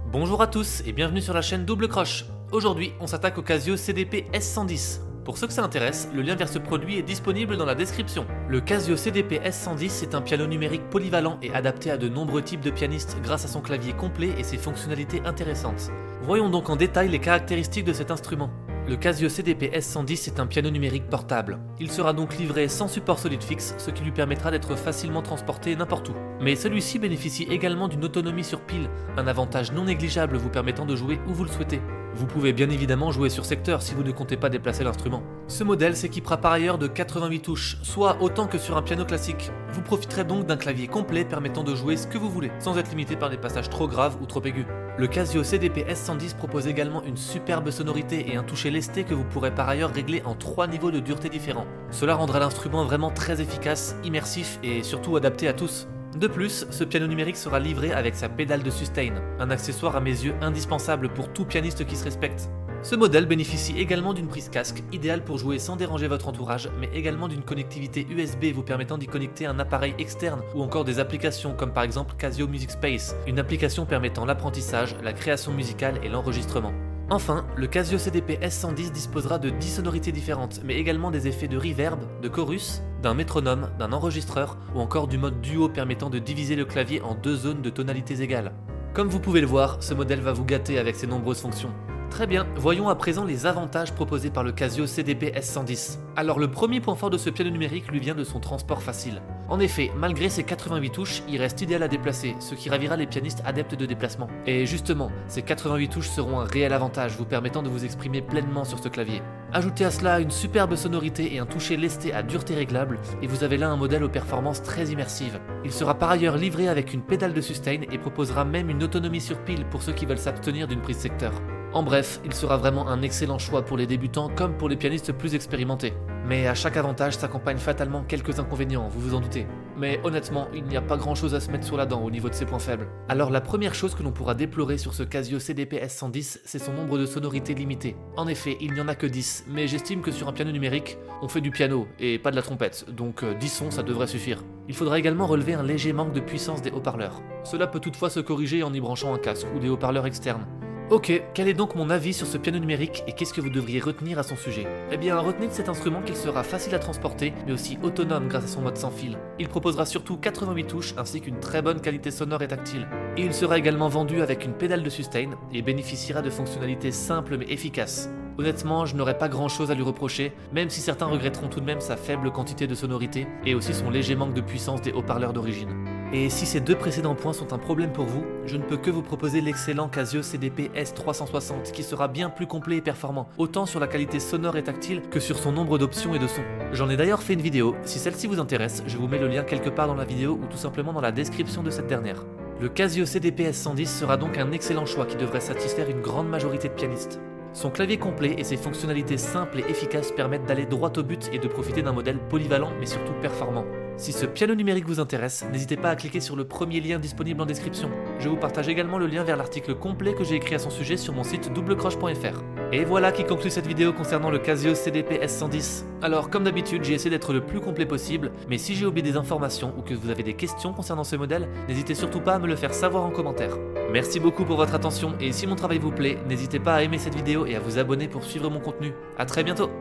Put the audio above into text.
Bonjour à tous et bienvenue sur la chaîne Double Croche. Aujourd'hui, on s'attaque au Casio CDP S110. Pour ceux que ça intéresse, le lien vers ce produit est disponible dans la description. Le Casio CDP S110 est un piano numérique polyvalent et adapté à de nombreux types de pianistes grâce à son clavier complet et ses fonctionnalités intéressantes. Voyons donc en détail les caractéristiques de cet instrument. Le Casio CDP S110 est un piano numérique portable. Il sera donc livré sans support solide fixe, ce qui lui permettra d'être facilement transporté n'importe où. Mais celui-ci bénéficie également d'une autonomie sur pile, un avantage non négligeable vous permettant de jouer où vous le souhaitez. Vous pouvez bien évidemment jouer sur secteur si vous ne comptez pas déplacer l'instrument. Ce modèle s'équipera par ailleurs de 88 touches, soit autant que sur un piano classique. Vous profiterez donc d'un clavier complet permettant de jouer ce que vous voulez, sans être limité par des passages trop graves ou trop aigus. Le Casio CDP S110 propose également une superbe sonorité et un toucher lesté que vous pourrez par ailleurs régler en 3 niveaux de dureté différents. Cela rendra l'instrument vraiment très efficace, immersif et surtout adapté à tous. De plus, ce piano numérique sera livré avec sa pédale de sustain, un accessoire à mes yeux indispensable pour tout pianiste qui se respecte. Ce modèle bénéficie également d'une prise casque, idéale pour jouer sans déranger votre entourage, mais également d'une connectivité USB vous permettant d'y connecter un appareil externe ou encore des applications comme par exemple Casio Music Space, une application permettant l'apprentissage, la création musicale et l'enregistrement. Enfin, le Casio CDP S110 disposera de 10 sonorités différentes, mais également des effets de reverb, de chorus, d'un métronome, d'un enregistreur ou encore du mode duo permettant de diviser le clavier en 2 zones de tonalités égales. Comme vous pouvez le voir, ce modèle va vous gâter avec ses nombreuses fonctions. Très bien, voyons à présent les avantages proposés par le Casio CDP S110. Alors le premier point fort de ce piano numérique lui vient de son transport facile. En effet, malgré ses 88 touches, il reste idéal à déplacer, ce qui ravira les pianistes adeptes de déplacement. Et justement, ces 88 touches seront un réel avantage vous permettant de vous exprimer pleinement sur ce clavier. Ajoutez à cela une superbe sonorité et un toucher lesté à dureté réglable, et vous avez là un modèle aux performances très immersives. Il sera par ailleurs livré avec une pédale de sustain et proposera même une autonomie sur pile pour ceux qui veulent s'abstenir d'une prise secteur. En bref, il sera vraiment un excellent choix pour les débutants comme pour les pianistes plus expérimentés. Mais à chaque avantage s'accompagne fatalement quelques inconvénients, vous vous en doutez. Mais honnêtement, il n'y a pas grand chose à se mettre sur la dent au niveau de ses points faibles. Alors la première chose que l'on pourra déplorer sur ce Casio CDP S110, c'est son nombre de sonorités limité. En effet, il n'y en a que 10, mais j'estime que sur un piano numérique, on fait du piano et pas de la trompette, donc 10 sons ça devrait suffire. Il faudra également relever un léger manque de puissance des haut-parleurs. Cela peut toutefois se corriger en y branchant un casque ou des haut-parleurs externes. Ok, quel est donc mon avis sur ce piano numérique et qu'est-ce que vous devriez retenir à son sujet? Eh bien, retenez de cet instrument qu'il sera facile à transporter, mais aussi autonome grâce à son mode sans fil. Il proposera surtout 88 touches ainsi qu'une très bonne qualité sonore et tactile. Et il sera également vendu avec une pédale de sustain et bénéficiera de fonctionnalités simples mais efficaces. Honnêtement, je n'aurais pas grand chose à lui reprocher, même si certains regretteront tout de même sa faible quantité de sonorité et aussi son léger manque de puissance des haut-parleurs d'origine. Et si ces deux précédents points sont un problème pour vous, je ne peux que vous proposer l'excellent Casio CDP S360 qui sera bien plus complet et performant, autant sur la qualité sonore et tactile que sur son nombre d'options et de sons. J'en ai d'ailleurs fait une vidéo, si celle-ci vous intéresse, je vous mets le lien quelque part dans la vidéo ou tout simplement dans la description de cette dernière. Le Casio CDP S110 sera donc un excellent choix qui devrait satisfaire une grande majorité de pianistes. Son clavier complet et ses fonctionnalités simples et efficaces permettent d'aller droit au but et de profiter d'un modèle polyvalent mais surtout performant. Si ce piano numérique vous intéresse, n'hésitez pas à cliquer sur le premier lien disponible en description. Je vous partage également le lien vers l'article complet que j'ai écrit à son sujet sur mon site doublecroche.fr. Et voilà qui conclut cette vidéo concernant le Casio CDP S110. Alors comme d'habitude, j'ai essayé d'être le plus complet possible, mais si j'ai oublié des informations ou que vous avez des questions concernant ce modèle, n'hésitez surtout pas à me le faire savoir en commentaire. Merci beaucoup pour votre attention et si mon travail vous plaît, n'hésitez pas à aimer cette vidéo et à vous abonner pour suivre mon contenu. A très bientôt.